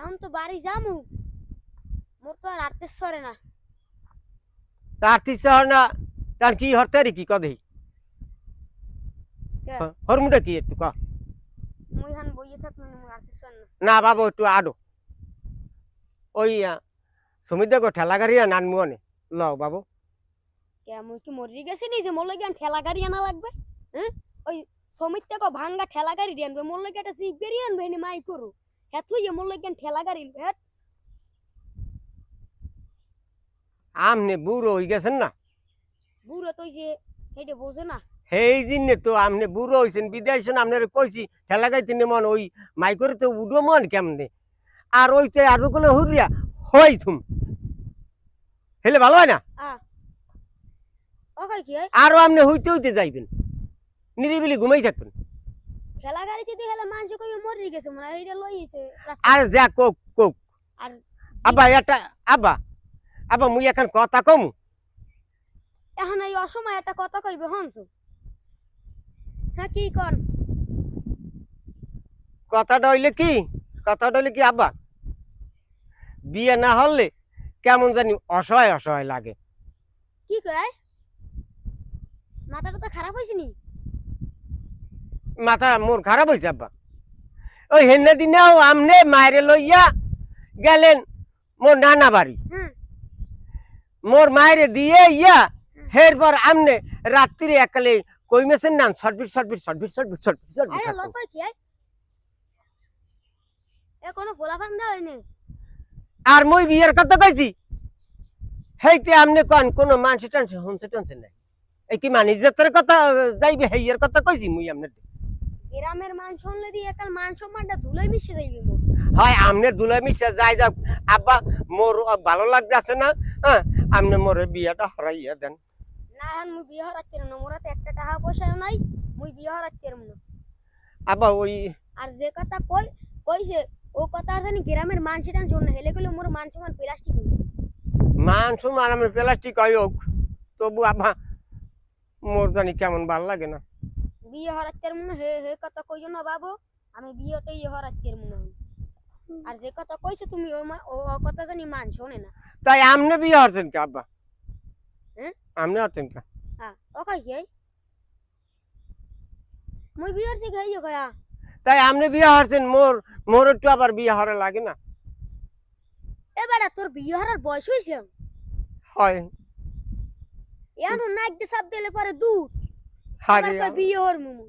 এখন তো বাড়ি যামু, মোর তো আর আরতে সরে না। তার তিসা হয় না, তার কি হরতে রে কি কদেই কে হরমুটা কি একটু ক। মুই হান বইয়ে থাকমু মোর আরতে সরে না। না বাবু একটু আডো ওই সুমিত গো ঠেলা গাড়ি নানমু অনে ল বাবু। কে মুই কি মরি গেছি নি যে মোর লাগি আন ঠেলা গাড়ি আনা লাগবে? হ্যাঁ, ওই সমিত টাকা ভাঙ্গা ঠেলা গাড়ি দিয়ে আনবে, মোর লাগি একটা জিপ গাড়ি আনবে নি মাই করু। হ্যাঁ তুই মোর লাগি আন ঠেলা গাড়ি আনবে। হ্যাঁ আমনে বুড়ো হয়ে গেছেন না, বুড়ো তুই যে সেইটা বোঝে না। সেই জিনে তো আমনে বুড়ো হয়েছেন বিদেশ আপনার কইছি ঠেলা গাড়ি মন ওই মাই করে তো উডো মন কেমনে আর ওইতে আরো গুলো হুরিয়া হই থুম হেলে ভালো হয় না। ও কই কি আরো আপনি হইতে হইতে যাইবেন, নিরিবিলি ঘুমাই থাকবেন। ঠেলা গাড়িতে দিয়ে হেলে মানুষ কই মরি গেছে মনে হয়, এইটা লইছে আর যা কোক কোক আর আব্বা এটা আব্বা আব্বা মুই এখন কথা কম। এখন এই অসময় একটা কথা কইবে হনছো। হ্যাঁ কি কন? কথাটা হইলে কি, কথাটা হইলে কি আব্বা বিয়ে না হলে কেমন জানি অসহায় অসহায় লাগে। কি কয়? মাথাটা তো খারাপ হইছে নি? মাথা মোর খারাপ হয়েছে আব্বা। ওই হেন্না দিনেও আমনে মায়েরে লইয়া গেলেন মোর নানা বাড়ি, মোর মায়েরে দিয়ে ইয়া এরপর আমনে রাত্রি একালে কই মেছেন নান সটবিট সটবিট সটবিট সটবিট সটবিট সটবিট আরে লোক কই কি এ কোনো ফোলাফান না হয়নি। আর মই বিয়ের কথা কইছি হেইতে আমনে কোন কোন মানসি টানসি হনছে টানছে নাই এই কি মানি ইজ্জতের কথা যাইবে হেইয়ের কথা কইছি মুই আমনে। গ্রামের মান শুনলে দিয়ে একাল মান সম্মানটা ধুলোই মিশে যাইবে মোর। হয় আমনে দুলাই মিশে যাই যাক আব্বা মোর ভালো লাগতেছে না। হ্যাঁ আমনে মোরে বিয়েটা হরাইয়া দেন। না এখন মুই বিয়ে হরাচ্ছি না, মোর হাতে একটা টাকা পয়সাও নাই, মুই বিয়ে হরাচ্ছি না। আব্বা ওই আর যে কথা কইছে ও কথা জানি গ্রামের মানসিটান জন্য হেলে কইলে মোর মান সম্মান প্লাস্টিক হইছে। মান সম্মান আমি প্লাস্টিক হয় হোক তবু আব্বা মোর জানি কেমন ভাল লাগে না। বিয়ে হরাচ্ছি মনে হে হে কথা কইছো না বাবু, আমি বিয়েটাই হরাচ্ছি মনে হয়। আর যে কথা কইছো তুমি ও কথা জানি মান শোনে না। তাই আমনে বিয়ে হচ্ছেন কে আব্বা? হ্যাঁ আমনে হচ্ছেন কে? হ্যাঁ ও কই কি মুই বিয়ে হরছি গাইও গয়া। তাই আমনে বিয়ে হচ্ছেন মোর মোর একটু আবার বিয়ে হরে লাগে না। এবারে তোর বিয়ে হরার বয়স হইছে? হয় এখন নাক দিয়ে সাপ দিলে পরে দুধ হারে বিয়ে হর মুমু।